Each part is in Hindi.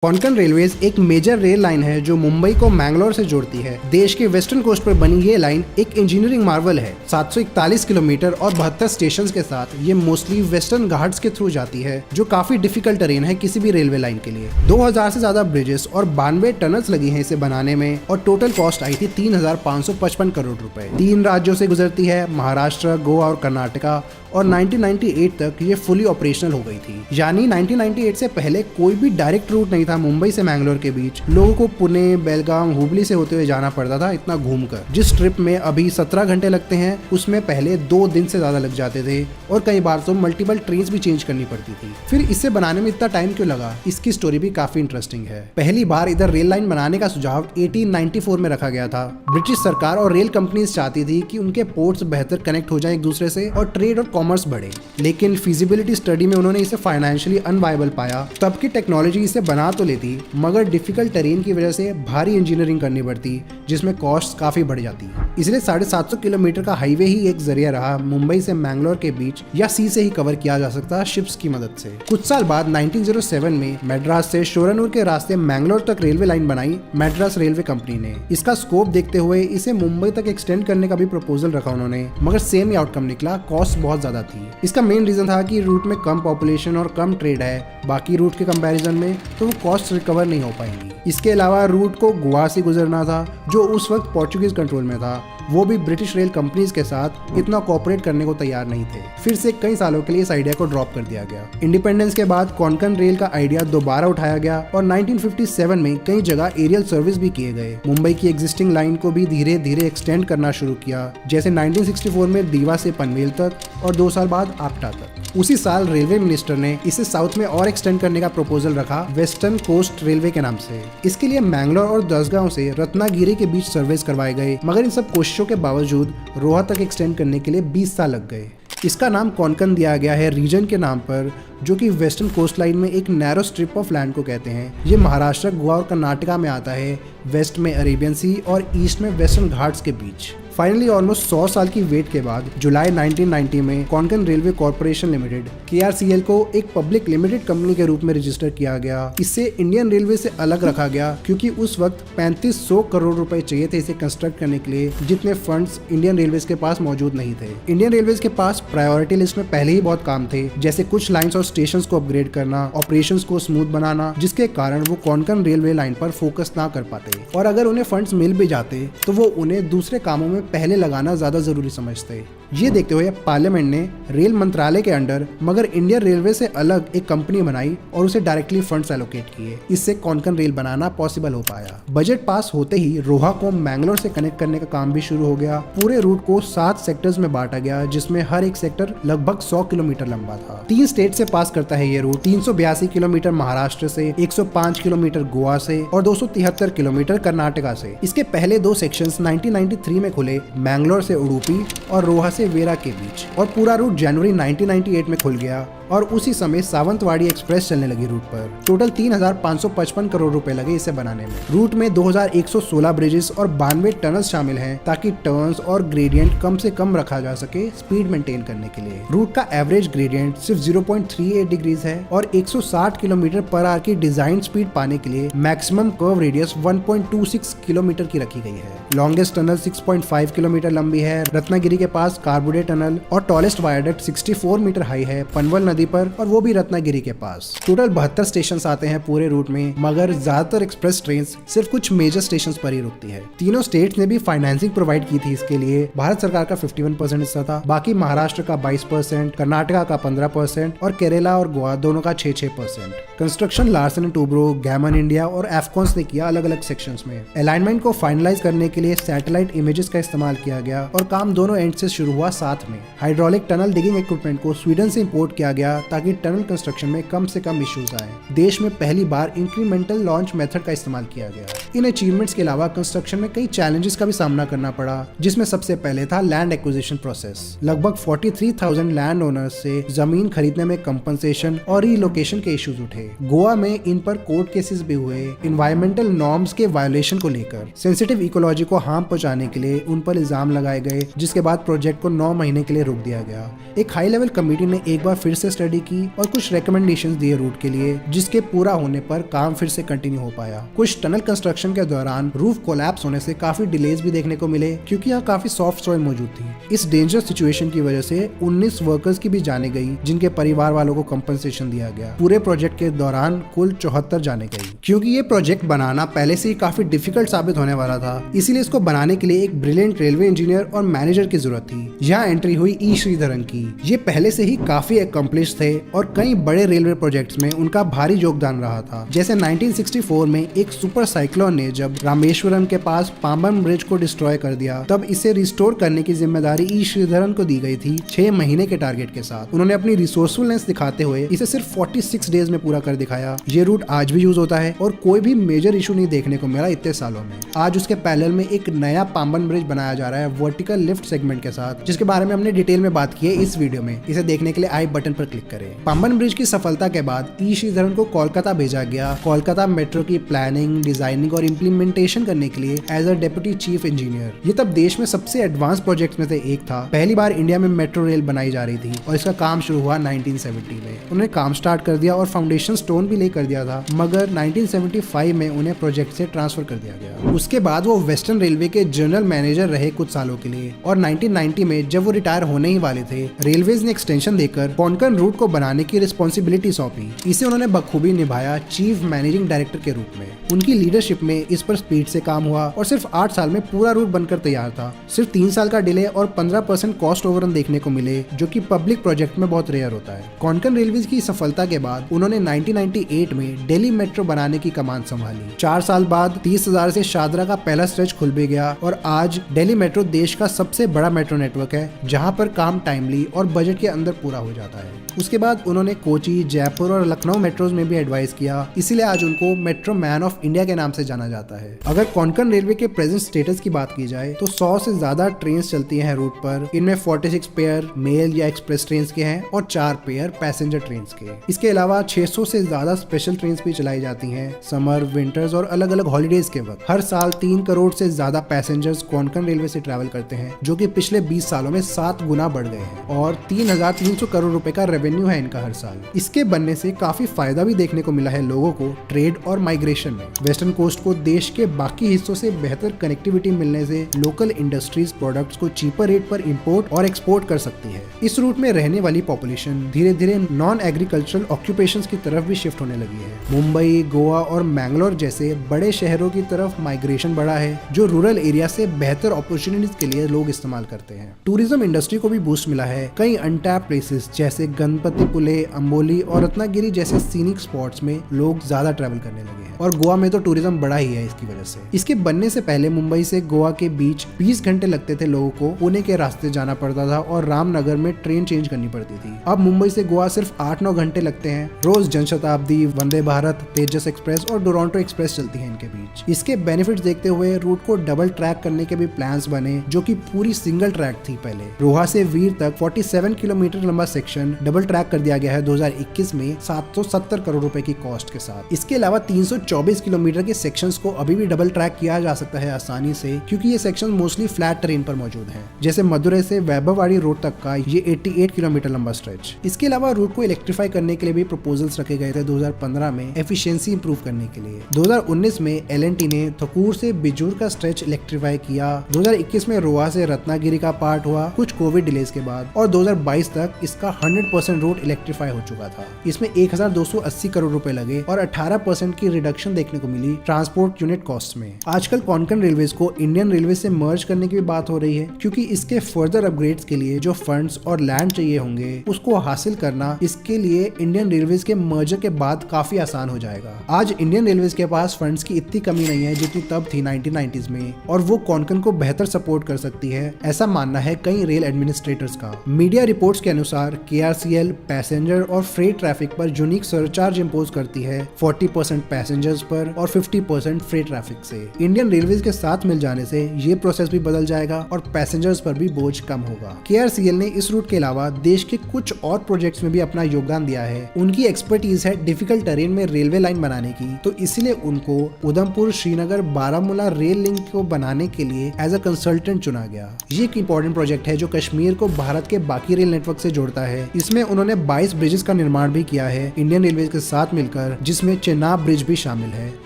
कोंकण रेलवेज एक मेजर रेल लाइन है जो मुंबई को मैंगलोर से जोड़ती है। देश के वेस्टर्न कोस्ट पर बनी ये लाइन एक इंजीनियरिंग मार्वल है। 741 किलोमीटर और 72 स्टेशंस के साथ ये मोस्टली वेस्टर्न घाट्स के थ्रू जाती है, जो काफी डिफिकल्ट टेरेन है किसी भी रेलवे लाइन के लिए। 2000 से ज्यादा ब्रिजेस और 92 टनल्स लगी हैं इसे बनाने में, और टोटल कॉस्ट आई थी 3555 करोड़ रुपए। 3 राज्यों से गुजरती है, महाराष्ट्र, गोवा और कर्नाटका, और 1998 तक ये फुली ऑपरेशनल हो गई थी। यानी 1998 से पहले कोई भी डायरेक्ट रूट नहीं था मुंबई से मैंगलोर के बीच। लोगों को पुणे, बेलगाम, हुबली से होते हुए जाना पड़ता था, इतना घूमकर। जिस ट्रिप में अभी 17 घंटे लगते हैं, उसमें पहले 2 दिन से ज्यादा लग जाते थे, और कई बार तो मल्टीपल ट्रेन भी चेंज करनी पड़ती थी। फिर इसे बनाने में इतना टाइम क्यों लगा, इसकी स्टोरी भी काफी इंटरेस्टिंग है। पहली बार इधर रेल लाइन बनाने का सुझाव 1894 में रखा गया था। ब्रिटिश सरकार और रेल कंपनीज चाहती थी कि उनके पोर्ट्स बेहतर कनेक्ट हो जाएं एक दूसरे से और ट्रेड और कॉमर्स बढ़े, लेकिन फिजिबिलिटी स्टडी में उन्होंने इसे फाइनेंशियली अनवायबल पाया। तब की टेक्नोलॉजी इसे बना तो लेती, मगर डिफिकल्ट टेरेन की वजह से भारी इंजीनियरिंग करनी पड़ती, जिसमें कॉस्ट काफी बढ़ जाती। इसलिए 750 किलोमीटर का हाईवे ही एक जरिया रहा मुंबई से मैंगलोर के बीच, या सी से ही कवर किया जा सकता शिप्स की मदद से। कुछ साल बाद 1907 में मैड्रास से शोरनूर के रास्ते मैंगलोर तक रेलवे लाइन बनाई मैड्रास रेलवे कंपनी ने। इसका स्कोप देखते हुए इसे मुंबई तक एक्सटेंड करने का भी प्रपोजल रखा उन्होंने, मगर सेम ही आउटकम निकला, कॉस्ट बहुत ज्यादा थी। इसका मेन रीजन था कि रूट में कम पॉपुलेशन और कम ट्रेड है बाकी रूट के कंपैरिजन में, तो वो कॉस्ट रिकवर नहीं हो पाएंगी। इसके अलावा रूट को गोवा से गुजरना था, जो उस वक्त पोर्चुगीज कंट्रोल में था। वो भी ब्रिटिश रेल कंपनीज के साथ इतना कोऑपरेट करने को तैयार नहीं थे। फिर से कई सालों के लिए इस आइडिया को ड्रॉप कर दिया गया। इंडिपेंडेंस के बाद कोंकण रेल का आइडिया दोबारा उठाया गया और 1957 में कई जगह एरियल सर्विस भी किए गए। मुंबई की एग्जिस्टिंग लाइन को भी धीरे धीरे एक्सटेंड करना शुरू किया, जैसे 1964 में दीवा से पनवेल तक और 2 साल बाद आपटा तक। उसी साल रेलवे मिनिस्टर ने इसे साउथ में और एक्सटेंड करने का प्रपोजल रखा वेस्टर्न कोस्ट रेलवे के नाम से। इसके लिए मैंगलोर और दसगांव से रत्नागिरी के बीच सर्विस करवाए गए, मगर इन सब कोशिशों के बावजूद रोहा तक एक्सटेंड करने के लिए 20 साल लग गए। इसका नाम कोंकण दिया गया है रीजन के नाम पर, जो कि वेस्टर्न कोस्ट लाइन में एक नैरो स्ट्रिप ऑफ लैंड को कहते हैं। ये महाराष्ट्र, गोवा और कर्नाटका में आता है, वेस्ट में अरेबियन सी और ईस्ट में वेस्टर्न घाट्स के बीच। फाइनली ऑलमोस्ट 100 साल की वेट के बाद जुलाई 1990 में Konkan railway corporation limited KRCL को एक पब्लिक लिमिटेड कंपनी के रूप में रजिस्टर किया गया। इससे इंडियन रेलवे से अलग रखा गया, क्योंकि उस वक्त 3500 करोड़ रुपए चाहिए थे इसे कंस्ट्रक्ट करने के लिए, जितने फंड्स इंडियन रेलवेज के पास मौजूद नहीं थे। इंडियन रेलवेज के पास प्रायोरिटी लिस्ट में पहले ही बहुत काम थे, जैसे कुछ लाइन्स और स्टेशंस को अपग्रेड करना, ऑपरेशंस को स्मूथ बनाना, जिसके कारण वो कोंकण रेलवे लाइन पर फोकस ना कर पाते, और अगर उन्हें फंड्स मिल भी जाते तो वो उन्हें दूसरे कामों में पहले लगाना ज्यादा जरूरी समझते। ये देखते हुए पार्लियामेंट ने रेल मंत्रालय के अंडर मगर इंडियन रेलवे से अलग एक कंपनी बनाई और उसे डायरेक्टली फंड्स एलोकेट किए। इससे कोंकण रेल बनाना पॉसिबल हो पाया। बजट पास होते ही रोहा को मैंगलोर से कनेक्ट करने का काम भी शुरू हो गया। पूरे रूट को 7 सेक्टर्स में बांटा गया, जिसमें हर एक सेक्टर लगभग 100 किलोमीटर लंबा था। 3 स्टेट से पास करता है ये रूट, 382 किलोमीटर महाराष्ट्र से, 105 किलोमीटर गोवा से और 273 किलोमीटर कर्नाटका से। इसके पहले 2 सेक्शंस 1993 में खुले, मैंगलोर से उडुपी और रोहा से वेरा के बीच, और पूरा रूट जनवरी 1998 में खुल गया, और उसी समय सावंतवाड़ी एक्सप्रेस चलने लगी रूट पर। टोटल 3555 करोड़ रुपए लगे इसे बनाने में। रूट में 2116 ब्रिजेस और 92 टनल्स शामिल हैं, ताकि टर्न्स और ग्रेडियंट कम से कम रखा जा सके स्पीड मेंटेन करने के लिए। रूट का एवरेज ग्रेडियंट सिर्फ 0.38 डिग्रीज है, और 160 किलोमीटर पर आवर की डिजाइन स्पीड पाने के लिए मैक्सिमम कर्व रेडियस 1.26 किलोमीटर की रखी गई है। लॉन्गेस्ट टनल 6.5 किलोमीटर लंबी है रत्नागिरी के पास कार्बुडे टनल, और टॉलेस्ट वायडक्ट 64 मीटर हाई है पनवल नदी पर, और वो भी रत्नागिरी के पास। टोटल 72 स्टेशन आते हैं पूरे रूट में, मगर ज्यादातर एक्सप्रेस ट्रेन सिर्फ कुछ मेजर स्टेशन पर ही रुकती है। तीनों स्टेट्स ने भी फाइनेंसिंग प्रोवाइड की थी इसके लिए। भारत सरकार का 51% हिस्सा था, बाकी महाराष्ट्र का 22%, कर्नाटका का 15% और केरला और गोवा दोनों का 6% construction Larsen and Toubro, Gammon India और एफकॉन्स ने किया अलग अलग सेक्शंस में। अलाइनमेंट को फाइनलाइज करने के लिए सैटेलाइट इमेजेस का इस्तेमाल किया गया, और काम दोनों एंड से शुरू हुआ साथ में। हाइड्रोलिक टनल डिगिंग इक्विपमेंट को स्वीडन से इंपोर्ट किया गया, ताकि टनल कंस्ट्रक्शन में कम से कम इश्यूज आए। देश में पहली बार इंक्रीमेंटल लॉन्च मेथड का इस्तेमाल किया गया। इन अचीवमेंट्स के अलावा कंस्ट्रक्शन में कई चैलेंजेस का भी सामना करना पड़ा, जिसमें सबसे पहले था लैंड एक्विजिशन प्रोसेस। लगभग 43,000 लैंड ओनर्स से जमीन खरीदने में कंपनसेशन और रीलोकेशन के इश्यूज उठे। गोवा में इन पर कोर्ट केसेस भी हुए इन्वायरमेंटल नॉर्म्स के वायोलेशन को लेकर। सेंसिटिव इकोलॉजी को हार्म पहुंचाने के लिए उन पर इल्जाम लगाए गए, जिसके बाद प्रोजेक्ट को को 9 महीने के लिए रोक दिया गया। एक हाई लेवल कमेटी ने एक बार फिर से स्टडी की और कुछ रिकमेंडेशंस दिए रूट के लिए, जिसके पूरा होने पर काम फिर से कंटिन्यू हो पाया। कुछ टनल कंस्ट्रक्शन के दौरान रूफ कोलैप्स होने से काफी डिलेज भी देखने को मिले, क्योंकि यहाँ काफी सॉफ्ट सॉइल मौजूद थी। इस डेंजरस सिचुएशन की वजह से 19 वर्कर्स की भी जाने गई, जिनके परिवार वालों को कंपनसेशन दिया गया। पूरे प्रोजेक्ट के दौरान कुल 74 जाने गई। क्योंकि ये प्रोजेक्ट बनाना पहले से ही काफी डिफिकल्ट साबित होने वाला था, इसीलिए इसको बनाने के लिए एक ब्रिलियंट रेलवे इंजीनियर और मैनेजर की जरूरत थी। यहाँ एंट्री हुई ई श्रीधरन की। ये पहले से ही काफी अकम्प्लिश थे और कई बड़े रेलवे प्रोजेक्ट्स में उनका भारी योगदान रहा था। जैसे 1964 में एक सुपर साइक्लोन ने जब रामेश्वरम के पास पाम्बन ब्रिज को डिस्ट्रॉय कर दिया, तब इसे रिस्टोर करने की जिम्मेदारी ई श्रीधरन को दी गई थी 6 महीने के टारगेट के साथ। उन्होंने अपनी रिसोर्सफुलनेस दिखाते हुए इसे सिर्फ 46 डेज में पूरा कर दिखाया। ये रूट आज भी यूज होता है और कोई भी मेजर इशू नहीं देखने को मिला इतने सालों में। आज उसके पैरेलल में एक नया पाम्बन ब्रिज बनाया जा रहा है वर्टिकल लिफ्ट सेगमेंट के साथ, जिसके बारे में हमने डिटेल में बात की है इस वीडियो में। इसे देखने के लिए आई बटन पर क्लिक करें। पाम्बन ब्रिज की सफलता के बाद ई श्रीधरन को कोलकाता भेजा गया, कोलकाता मेट्रो की प्लानिंग, डिजाइनिंग और इम्प्लीमेंटेशन करने के लिए as a deputy chief engineer. ये तब देश में सबसे एडवांस प्रोजेक्ट में से एक था। पहली बार इंडिया में मेट्रो रेल बनाई जा रही थी और इसका काम शुरू हुआ 1970 में। उन्होंने काम स्टार्ट कर दिया और फाउंडेशन स्टोन भी ले कर दिया था, मगर 1975 में उन्हें प्रोजेक्ट से ट्रांसफर कर दिया गया। उसके बाद वो वेस्टर्न रेलवे के जनरल मैनेजर रहे कुछ सालों के लिए और 1990 में जब वो रिटायर होने ही वाले थे, रेलवेज ने एक्सटेंशन देकर कोंकण रूट को बनाने की रिस्पॉन्सिबिलिटी सौंपी। इसे उन्होंने बखूबी निभाया चीफ मैनेजिंग डायरेक्टर के रूप में। उनकी लीडरशिप में इस पर स्पीड से काम हुआ और सिर्फ 8 साल में पूरा रूट बनकर तैयार था। सिर्फ 3 साल का डिले और 15% कॉस्ट ओवररन देखने को मिले, जो कि पब्लिक प्रोजेक्ट में बहुत रेयर होता है। कोंकण रेलवेज की सफलता के बाद उन्होंने 1998 में दिल्ली मेट्रो बनाने की कमान संभाली। 4 साल बाद 30,000 से शादरा का पहला स्ट्रेच खुल भी गया और आज दिल्ली मेट्रो देश का सबसे बड़ा मेट्रो नेटवर्क है, जहां पर काम टाइमली और बजट के अंदर पूरा हो जाता है। उसके बाद उन्होंने कोची, जयपुर और लखनऊ मेट्रोज में भी एडवाइस किया, इसीलिए आज उनको मेट्रो मैन ऑफ इंडिया के नाम से जाना जाता है। अगर कोंकण रेलवे के प्रेजेंट स्टेटस की बात की जाए तो 100 से ज्यादा ट्रेन चलती हैं रूट पर। इनमें 46 पेयर मेल या एक्सप्रेस ट्रेन के हैं और 4 पेयर पैसेंजर ट्रेन के। इसके अलावा 600 से ज्यादा स्पेशल ट्रेन भी चलाई जाती हैं समर, विंटर्स और अलग अलग हॉलीडेज के वक्त। हर साल 3 करोड़ से ज्यादा पैसेंजर्स कोंकण रेलवे से ट्रैवल करते हैं, जो कि पिछले 20 सालों में 7 गुना बढ़ गए हैं और 3,300 करोड़ रुपए का रेवेन्यू है इनका हर साल। इसके बनने से काफी फायदा भी देखने को मिला है लोगों को ट्रेड और माइग्रेशन में। वेस्टर्न कोस्ट को देश के बाकी हिस्सों से बेहतर कनेक्टिविटी मिलने से लोकल इंडस्ट्रीज प्रोडक्ट्स को चीपर रेट पर इंपोर्ट और एक्सपोर्ट कर सकती है। इस रूट में रहने वाली पॉपुलेशन धीरे धीरे नॉन एग्रीकल्चरल ऑक्यूपेशंस की तरफ भी शिफ्ट होने लगी है। मुंबई, गोवा और मैंगलोर जैसे बड़े शहरों की तरफ माइग्रेशन बढ़ा है, जो रूरल एरिया से बेहतर अपॉर्चुनिटीज के लिए लोग इस्तेमाल करते हैं। टूरिज्म इंडस्ट्री को भी बूस्ट मिला है। कई अनटैप प्लेसेस जैसे गणपतिपुले, अंबोली और रत्नागिरी जैसे सीनिक स्पॉट्स में लोग ज्यादा ट्रैवल करने लगे हैं और गोवा में तो टूरिज्म बड़ा ही है इसकी वजह से। इसके बनने से पहले मुंबई से गोवा के बीच 20 घंटे लगते थे लोगों को, पुणे के रास्ते जाना पड़ता था और रामनगर में ट्रेन चेंज करनी पड़ती थी। अब मुंबई से गोवा सिर्फ 8-9 घंटे लगते हैं। रोज जनशताब्दी, वंदे भारत, तेजस एक्सप्रेस और डोरंटो एक्सप्रेस चलती है इनके बीच। इसके बेनिफिट्स देखते हुए रूट को डबल ट्रैक करने के भी प्लान्स बने, जो कि पूरी सिंगल ट्रैक थी पहले। रोहा से वीर तक 47 किलोमीटर लंबा सेक्शन डबल ट्रैक कर दिया गया है 2021 में 770 करोड़ रुपए की कॉस्ट के साथ। इसके अलावा 324 किलोमीटर के सेक्शंस को अभी भी डबल ट्रैक किया जा सकता है आसानी से, क्योंकि ये सेक्शन मोस्टली फ्लैट टेरेन पर मौजूद है। जैसे मदुरै से वैभववाड़ी रोड तक का ये 88 किलोमीटर लंबा स्ट्रेच। इसके अलावा रूट को इलेक्ट्रीफाई करने के लिए भी प्रपोजल्स रखे गए थे 2015 में एफिशिएंसी इंप्रूव करने के लिए। 2019 में L&T ने थकूर से बिजूर का स्ट्रेच इलेक्ट्रीफाई किया। 2021 में रोहा से रत्नागिरी का पार्ट हुआ कुछ कोविड डिलेज के बाद और 2022 तक इसका 100% रूट इलेक्ट्रीफाई हो चुका था। इसमें 1280 करोड़ रुपए लगे और 18% की रिडक्शन देखने को मिली ट्रांसपोर्ट यूनिट कॉस्ट में। आजकल कोंकण रेलवेज को इंडियन रेलवे से मर्ज करने की भी बात हो रही है, क्योंकि इसके फर्दर अपग्रेड्स के लिए जो फंड्स और लैंड चाहिए होंगे उसको हासिल करना इसके लिए इंडियन रेलवेज के मर्जर के बाद काफी आसान हो जाएगा। आज इंडियन रेलवेज के पास फंड्स की इतनी कमी नहीं है जितनी तब थी 1990s में, और वो कोंकण को बेहतर सपोर्ट कर सकती है, ऐसा मानना है कई रेल एडमिनिस्ट्रेटर्स का। मीडिया रिपोर्ट्स के अनुसार KRCL पैसेंजर और फ्रेट ट्रैफिक पर यूनिक सरचार्ज इंपोज करती है 40% पैसेंजर्स पर और 50% फ्रेट ट्रैफिक से। इंडियन रेलवेज के साथ मिल जाने से ये प्रोसेस भी बदल जाएगा और पैसेंजर्स पर भी बोझ कम होगा। KRCL ने इस रूट के अलावा देश के कुछ और प्रोजेक्ट्स में भी अपना योगदान दिया है। उनकी एक्सपर्टीज है डिफिकल्ट टेरेन में रेलवे लाइन बनाने की, तो इसलिए उनको उधमपुर, श्रीनगर, बारामूला रेल लिंक को बनाने के लिए एज अ कंसल्टेंट चुना गया। ये एक इंपॉर्टेंट प्रोजेक्ट है जो कश्मीर को भारत के बाकी रेल नेटवर्क से जोड़ता है। इसमें उन्होंने 22 ब्रिजेस का निर्माण भी किया है इंडियन रेलवे के साथ मिलकर, जिसमें चेनाब ब्रिज भी शामिल है,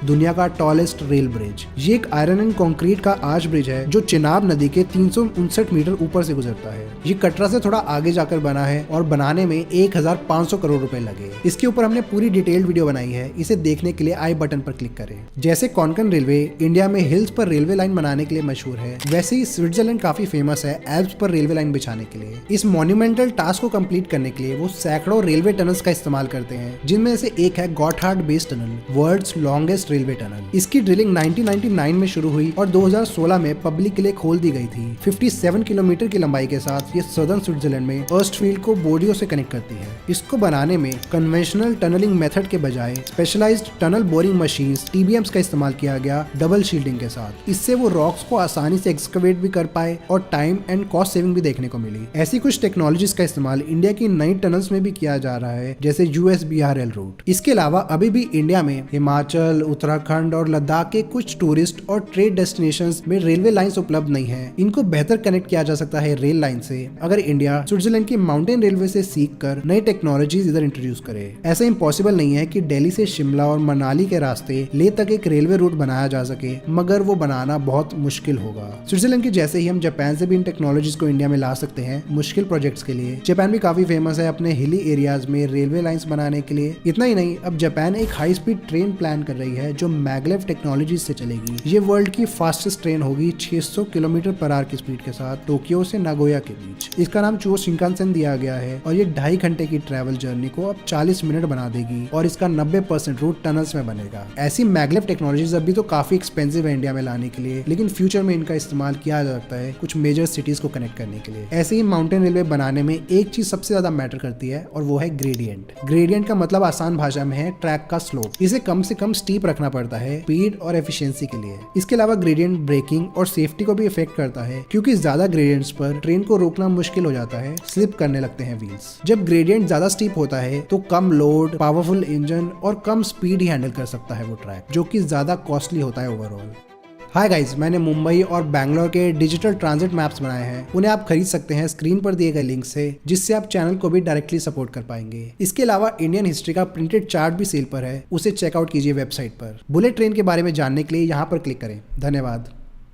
दुनिया का टॉलेस्ट रेल ब्रिज। ये एक आयरन एंड कंक्रीट का आर्च ब्रिज है जो चेनाब नदी के 359 मीटर ऊपर से गुजरता है। ये कटरा से थोड़ा आगे जाकर बना है और बनाने में 1500 करोड़ रुपए लगे। इसके ऊपर हमने पूरी डिटेल्ड वीडियो बनाई है, इसे देखने के लिए आई बटन पर क्लिक करें। जैसे कोंकण रेलवे इंडिया में हिल्स पर रेलवे लाइन बनाने के लिए मशहूर है, वैसे ही स्विट्जरलैंड काफी फेमस है एल्प्स पर रेलवे लाइन बिछाने के लिए। इस मॉन्यूमेंटल टास्क को कंप्लीट करने के लिए वो सैकड़ों रेलवे टनल्स का इस्तेमाल करते हैं, जिनमें से एक है Gotthard base tunnel, world's longest railway tunnel. इसकी ड्रिलिंग 1999 में शुरू हुई और 2016 में पब्लिक के लिए खोल दी गई थी। 57 किलोमीटर की लंबाई के साथ ये सदर्न स्विट्जरलैंड में ऑस्टफील्ड को बोर्डियो से कनेक्ट करती है। इसको बनाने में कन्वेंशनल टनलिंग मेथड के बजाय specialised tunnel boring machines TBMs का इस्तेमाल किया गया डबल शील्डिंग के साथ। इससे वो रॉक्स को आसानी से एक्सकवेट भी कर पाए और टाइम एंड कॉस्ट सेविंग भी देखने को मिली। ऐसी कुछ टेक्नोलॉजीज का इस्तेमाल इंडिया की नई टनल्स में भी किया जा रहा है, जैसे US-BR रूट। इसके अलावा अभी भी इंडिया में हिमाचल, उत्तराखंड और लद्दाख के कुछ टूरिस्ट और ट्रेड डेस्टिनेशंस में रेलवे लाइंस उपलब्ध नहीं है। इनको बेहतर कनेक्ट किया जा सकता है रेल लाइन से, अगर इंडिया स्विट्जरलैंड की माउंटेन रेलवे से सीख कर नई टेक्नोलॉजीज इधर इंट्रोड्यूस करे। ऐसा इम्पॉसिबल नहीं है कि दिल्ली से शिमला और मनाली के रास्ते ले तक एक रेलवे रूट बनाया जा सके, मगर वो बनाना बहुत मुश्किल होगा। स्विट्जरलैंड के जैसे ही हम जापान से भी इन टेक्नोलॉजीज को इंडिया में ला सकते हैं मुश्किल प्रोजेक्ट्स के लिए। जापान भी काफी फेमस है अपने हिली एरियाज में रेलवे लाइंस बनाने के लिए। इतना ही नहीं, अब जापान एक हाई स्पीड ट्रेन प्लान कर रही है जो मैग्लेव टेक्नोलॉजी से चलेगी। ये वर्ल्ड की फास्टेस्ट ट्रेन होगी 600 किलोमीटर पर आवर की स्पीड के साथ टोक्यो से नागोया के बीच। इसका नाम चुओ शिंकानसेन दिया गया है और ये 2.5 घंटे की ट्रैवल जर्नी को अब 40 मिनट बना देगी और इसका 90% रूट टनल्स में बनेगा। ऐसी मैग्लेव टेक्नोलॉजीज अभी तो काफी एक्सपेंसिव है इंडिया में लाने के लिए, लेकिन फ्यूचर में इनका इस्तेमाल किया जा सकता है कुछ मेजर सिटीज को कनेक्ट करने के लिए। ऐसे ही माउंटेन रेलवे बनाने में एक चीज सबसे ज्यादा मैटर करती है और वो है ग्रेडियंट। ग्रेडियंट का मतलब आसान भाषा में है ट्रैक का स्लोप। इसे कम से कम स्टीप रखना पड़ता है स्पीड और एफिशिएंसी के लिए। इसके अलावा ग्रेडियंट ब्रेकिंग और सेफ्टी को भी इफेक्ट करता है, क्योंकि ज्यादा ग्रेडियंट्स पर ट्रेन को रोकना मुश्किल हो जाता है, स्लिप करने लगते हैं व्हील्स। जब ग्रेडियंट ज्यादा स्टीप होता है तो कम लोड, पावरफुल इंजन और कम स्पीड ही हैंडल कर सकता है वो ट्रैक, जो कि ज्यादा कॉस्टली होता है ओवरऑल। हाय गाइस, मैंने मुंबई और बैंगलोर के डिजिटल ट्रांजिट मैप्स बनाए हैं। उन्हें आप खरीद सकते हैं स्क्रीन पर दिए गए लिंक से, जिससे आप चैनल को भी डायरेक्टली सपोर्ट कर पाएंगे। इसके अलावा इंडियन हिस्ट्री का प्रिंटेड चार्ट भी सेल पर है, उसे चेकआउट कीजिए वेबसाइट पर। बुलेट ट्रेन के बारे में जानने के लिए यहाँ पर क्लिक करें। धन्यवाद।